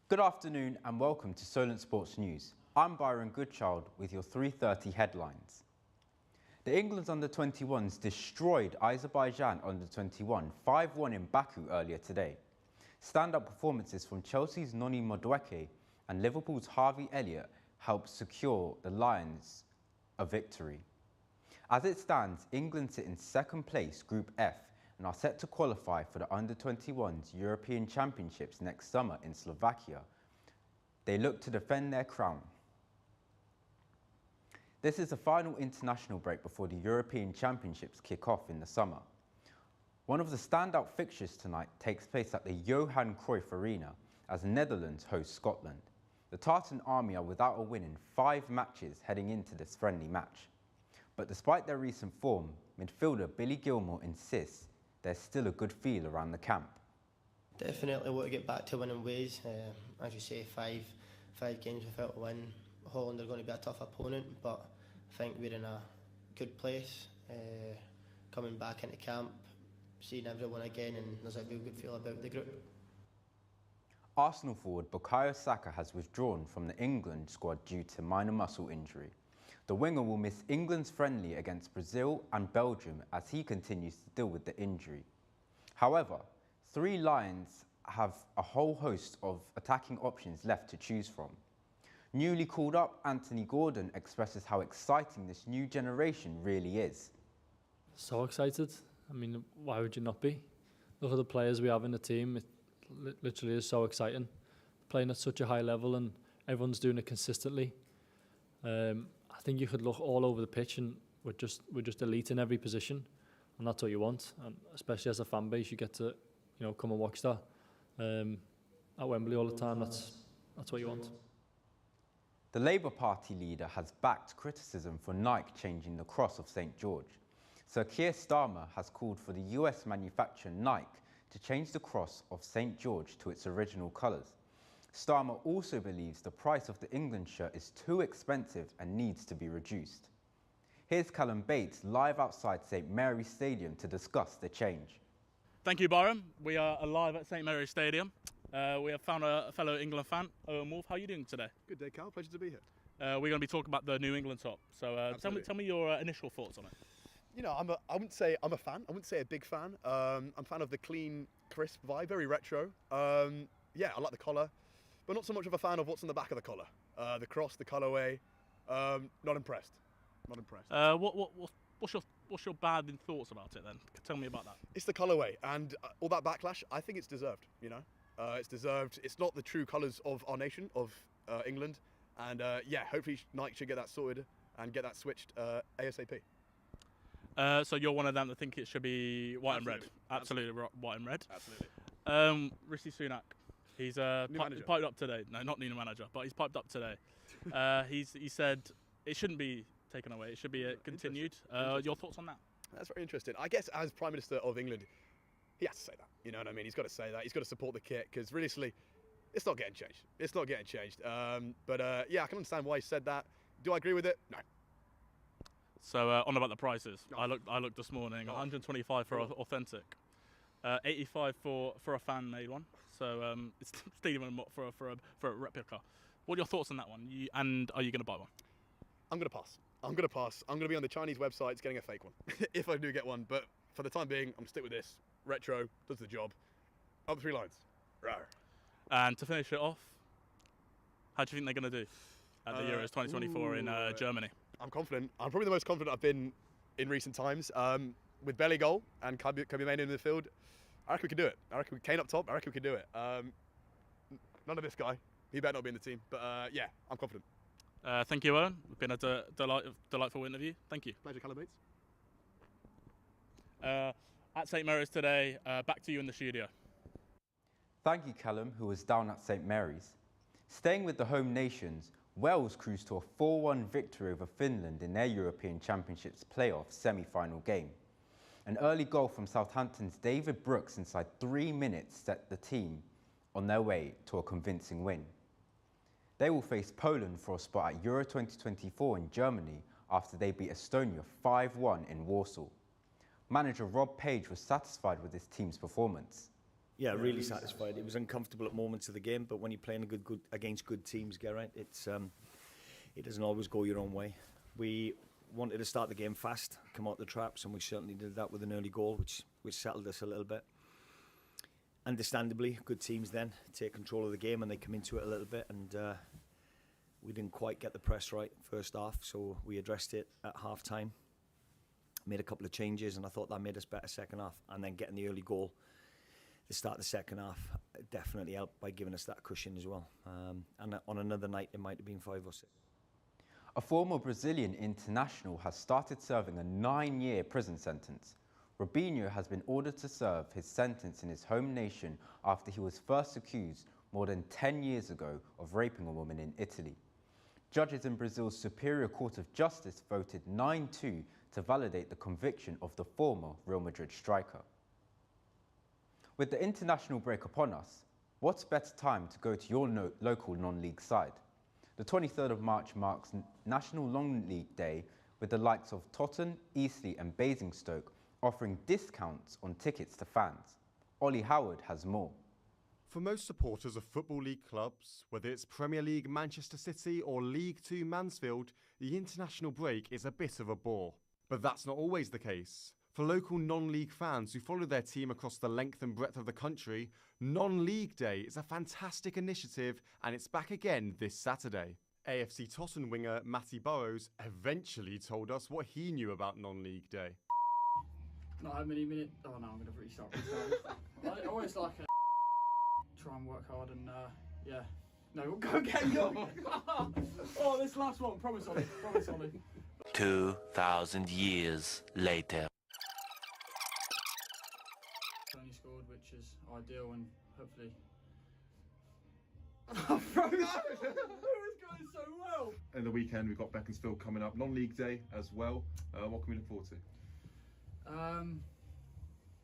Good afternoon and welcome to Solent Sports News. I'm Byron Goodchild with your 3:30 headlines. The England's under-21s destroyed Azerbaijan under-21 5-1 in Baku earlier today. Stand-up performances from Chelsea's Noni Madueke and Liverpool's Harvey Elliott helped secure the Lions a victory. As it stands, England sit in second place, Group F, and are set to qualify for the under-21s European Championships next summer in Slovakia. They look to defend their crown. This is the final international break before the European Championships kick off in the summer. One of the standout fixtures tonight takes place at the Johan Cruyff Arena as the Netherlands host Scotland. The Tartan Army are without a win in 5 matches heading into this friendly match. But despite their recent form, midfielder Billy Gilmour insists there's still a good feel around the camp. Definitely want to get back to winning ways. As you say, five games without a win. Holland are going to be a tough opponent, but I think we're in a good place. Coming back into camp, seeing everyone again, and there's a real good feel about the group. Arsenal forward Bukayo Saka has withdrawn from the England squad due to minor muscle injury. The winger will miss England's friendly against Brazil and Belgium as he continues to deal with the injury. However, 3 Lions have a whole host of attacking options left to choose from. Newly called up Anthony Gordon expresses how exciting this new generation really is. So excited. I mean, why would you not be? Look at the players we have in the team. It literally is so exciting. Playing at such a high level and everyone's doing it consistently. I think you could look all over the pitch and we're just elite in every position, and that's what you want. And especially as a fan base, you get to come and watch that at Wembley all the time. That's what you want. The Labour Party leader has backed criticism for Nike changing the cross of St George. Sir Keir Starmer has called for the US manufacturer Nike to change the cross of St George to its original colours. Starmer also believes the price of the England shirt is too expensive and needs to be reduced. Here's Callum Bates live outside St Mary's Stadium to discuss the change. Thank you, Byron. We are live at St Mary's Stadium. We have found a fellow England fan, Owen Wolf. How are you doing today? Good day, Cal. Pleasure to be here. We're going to be talking about the New England top. So tell me your initial thoughts on it. You know, I wouldn't say I'm a fan. I wouldn't say a big fan. I'm a fan of the clean, crisp vibe, very retro. Yeah, I like the collar, but not so much of a fan of what's on the back of the collar. The cross, the colourway. Not impressed. Not impressed. What's your bad thoughts about it then? Tell me about that. It's the colourway and all that backlash. I think it's deserved. It's deserved. It's not the true colours of our nation, of England, and yeah, hopefully Nike should get that sorted and get that switched ASAP. So you're one of them that think it should be white and red. Absolutely white and red. Absolutely. Rishi Sunak, he's piped up today. No, not new manager, but he's piped up today. He said it shouldn't be taken away. It should be continued. Your thoughts on that? That's very interesting. I guess as Prime Minister of England, he has to say that. You know what I mean? He's got to say that. He's got to support the kit because realistically, it's not getting changed. It's not getting changed. But yeah, I can understand why he said that. Do I agree with it? No. So on about the prices, I looked this morning. 125 for authentic, 85 for a fan made one. So it's still even more for a replica. What are your thoughts on that one? And are you going to buy one? I'm going to pass. I'm going to be on the Chinese websites getting a fake one if I do get one. But for the time being, I'm going to stick with this. Retro does the job. Up 3 lines. Rawr. And to finish it off, how do you think they're going to do at the Euros 2024 in Germany? I'm confident. I'm probably the most confident I've been in recent times. With Belly goal and Kobe Mainoo in the midfield, I reckon we can do it. I reckon Kane up top, I reckon we can do it. None of this guy. He better not be in the team. But yeah, I'm confident. Thank you, Owen. It's been a delightful interview. Thank you. Pleasure, Callum Bates. At St Mary's today, back to you in the studio. Thank you, Callum, who was down at St Mary's. Staying with the home nations, Wales cruised to a 4-1 victory over Finland in their European Championships playoff semi-final game. An early goal from Southampton's David Brooks inside 3 minutes set the team on their way to a convincing win. They will face Poland for a spot at Euro 2024 in Germany after they beat Estonia 5-1 in Warsaw. Manager Rob Page was satisfied with his team's performance. Yeah, really satisfied. It was uncomfortable at moments of the game, but when you're playing against good teams, Geraint, it doesn't always go your own way. We wanted to start the game fast, come out the traps, and we certainly did that with an early goal, which settled us a little bit. Understandably, good teams then take control of the game and they come into it a little bit, and we didn't quite get the press right first half, so we addressed it at half time, made a couple of changes, and I thought that made us better second half. And then getting the early goal to start the second half definitely helped by giving us that cushion as well. And on another night, it might have been 5 or 6. A former Brazilian international has started serving a 9-year prison sentence. Robinho has been ordered to serve his sentence in his home nation after he was first accused more than 10 years ago of raping a woman in Italy. Judges in Brazil's Superior Court of Justice voted 9-2 to validate the conviction of the former Real Madrid striker. With the international break upon us, what's better time to go to your local non-league side? The 23rd of March marks National Non-League Day, with the likes of Totton, Eastleigh and Basingstoke offering discounts on tickets to fans. Ollie Howard has more. For most supporters of Football League clubs, whether it's Premier League Manchester City or League Two Mansfield, the international break is a bit of a bore. But that's not always the case. For local non-league fans who follow their team across the length and breadth of the country, Non-League Day is a fantastic initiative, and it's back again this Saturday. AFC Totton winger Matty Burrows eventually told us what he knew about Non-League Day. Not how many minutes. Oh no, I'm going to restart. I always like to try and work hard and yeah. No, go again. Go. Oh, this last one. Promise on it. Promise on it. 2,000 years later. Only scored, which is ideal, and hopefully. It was going so well. And the weekend we've got Beaconsfield coming up, non-league day as well. What can we look forward to?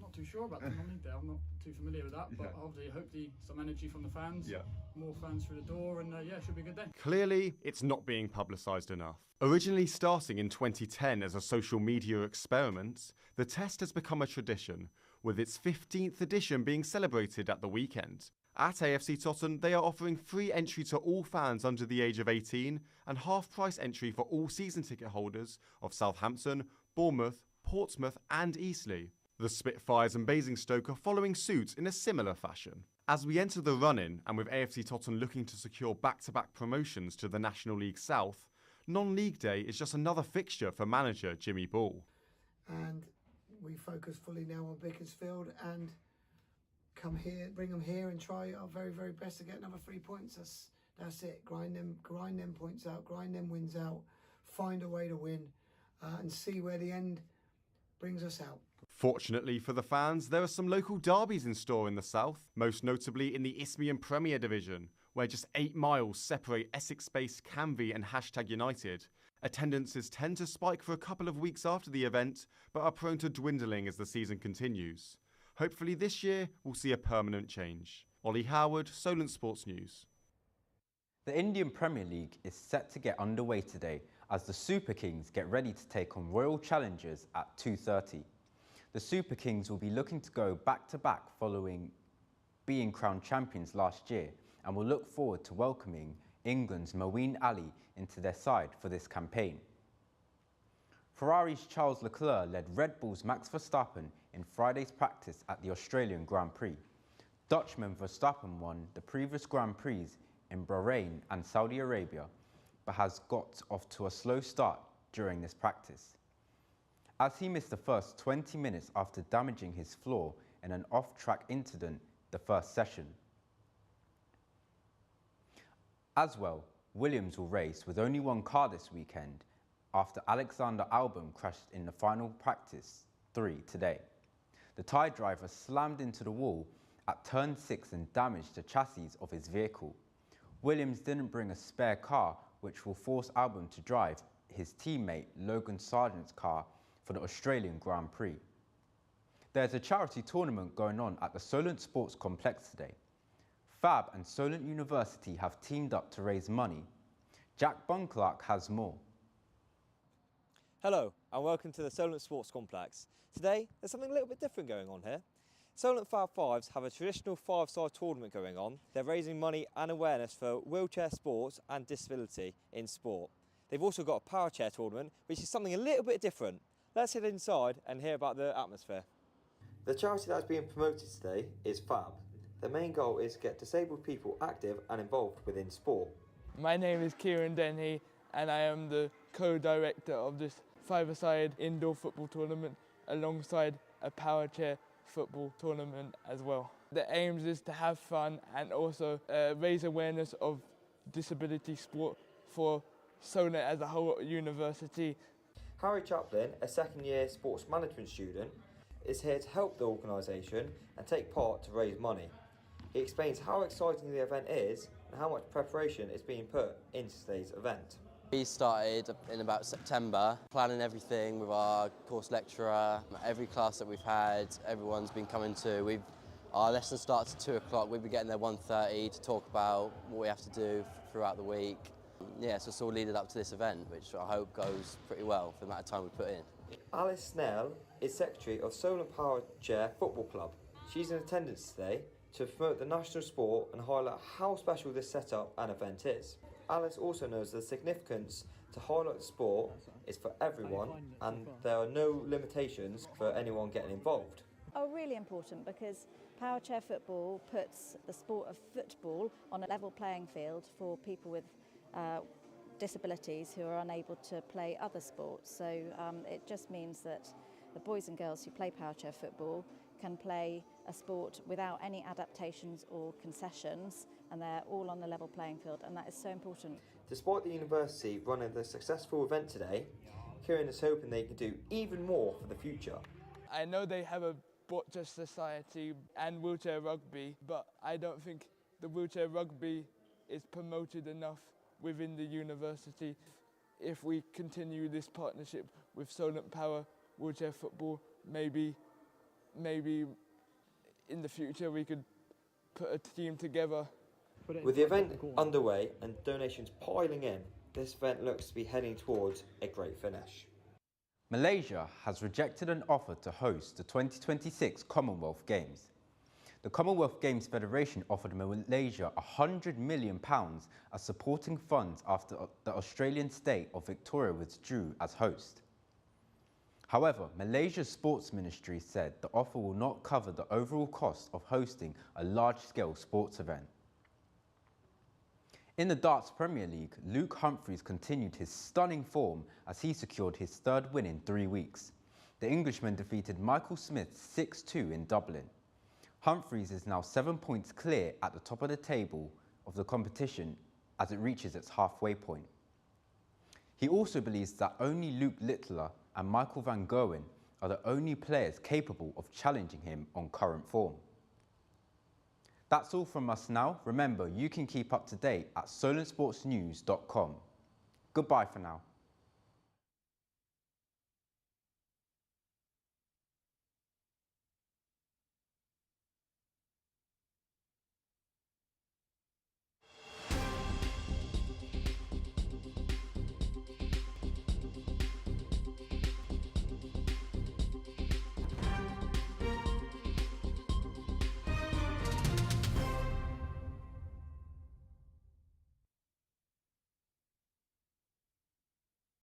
Not too sure about the non-league day. I'm not too familiar with that, but obviously hopefully some energy from the fans. Yeah. More fans through the door, and yeah, it should be a good day. Clearly, it's not being publicised enough. Originally starting in 2010 as a social media experiment, the test has become a tradition, with its 15th edition being celebrated at the weekend. At AFC Totton, they are offering free entry to all fans under the age of 18 and half-price entry for all season ticket holders of Southampton, Bournemouth, Portsmouth and Eastleigh. The Spitfires and Basingstoke are following suit in a similar fashion. As we enter the run-in, and with AFC Totton looking to secure back-to-back promotions to the National League South, non-league day is just another fixture for manager Jimmy Ball. And we focus fully now on Beaconsfield and come here, bring them here and try our very, very best to get another 3 points. That's it. Grind them points out, grind them wins out, find a way to win and see where the end brings us out. Fortunately for the fans, there are some local derbies in store in the south, most notably in the Isthmian Premier Division, where just 8 miles separate Essex-based Canvey and #United. Attendances tend to spike for a couple of weeks after the event, but are prone to dwindling as the season continues. Hopefully this year we'll see a permanent change. Ollie Howard, Solent Sports News. The Indian Premier League is set to get underway today as the Super Kings get ready to take on Royal Challengers at 2:30. The Super Kings will be looking to go back-to-back following being crowned champions last year, and will look forward to welcoming England's Moeen Ali into their side for this campaign. Ferrari's Charles Leclerc led Red Bull's Max Verstappen in Friday's practice at the Australian Grand Prix. Dutchman Verstappen won the previous Grand Prix in Bahrain and Saudi Arabia, but has got off to a slow start during this practice, as he missed the first 20 minutes after damaging his floor in an off-track incident the first session. As well, Williams will race with only one car this weekend after Alexander Albon crashed in the final practice 3 today. The Thai driver slammed into the wall at turn 6 and damaged the chassis of his vehicle. Williams didn't bring a spare car, which will force Albon to drive his teammate Logan Sargent's car for the Australian Grand Prix. There's a charity tournament going on at the Solent Sports Complex today. Fab and Solent University have teamed up to raise money. Jack Bunclark has more. Hello and welcome to the Solent Sports Complex. Today there's something a little bit different going on here. Solent Fab Fives have a traditional five-side tournament going on. They're raising money and awareness for wheelchair sports and disability in sport. They've also got a power chair tournament, which is something a little bit different. Let's head inside and hear about the atmosphere. The charity that's being promoted today is FAB. The main goal is to get disabled people active and involved within sport. My name is Kieran Denny and I am the co-director of this five-a-side indoor football tournament alongside a power chair football tournament as well. The aims is to have fun and also raise awareness of disability sport for Solent as a whole university. Harry Chaplin, a second-year sports management student, is here to help the organisation and take part to raise money. He explains how exciting the event is and how much preparation is being put into today's event. We started in about September, planning everything with our course lecturer. Every class that we've had, everyone's been coming to. Our lesson starts at 2 o'clock. We'll be getting there 1:30 to talk about what we have to do throughout the week. Yeah, so it's all leading up to this event, which I hope goes pretty well for the amount of time we put in. Alice Snell is secretary of Solent Power Chair Football Club. She's in attendance today to promote the national sport and highlight how special this setup and event is. Alice also knows the significance to highlight the sport is for everyone and there are no limitations for anyone getting involved. Oh, really important, because power chair football puts the sport of football on a level playing field for people with disabilities who are unable to play other sports. So it just means that the boys and girls who play power chair football can play a sport without any adaptations or concessions, and they're all on the level playing field, and that is so important. Despite the university running the successful event today, Kieran is hoping they can do even more for the future. I know they have a boccia society and wheelchair rugby, but I don't think the wheelchair rugby is promoted enough within the university. If we continue this partnership with Solent Power Wheelchair Football, maybe in the future we could put a team together. With the event underway and donations piling in, this event looks to be heading towards a great finish. Malaysia has rejected an offer to host the 2026 Commonwealth Games. The Commonwealth Games Federation offered Malaysia £100 million as supporting funds after the Australian state of Victoria withdrew as host. However, Malaysia's sports ministry said the offer will not cover the overall cost of hosting a large-scale sports event. In the Darts Premier League, Luke Humphries continued his stunning form as he secured his third win in 3 weeks. The Englishman defeated Michael Smith 6-2 in Dublin. Humphries is now 7 points clear at the top of the table of the competition as it reaches its halfway point. He also believes that only Luke Littler and Michael van Gerwen are the only players capable of challenging him on current form. That's all from us now. Remember, you can keep up to date at solentsportsnews.com. Goodbye for now.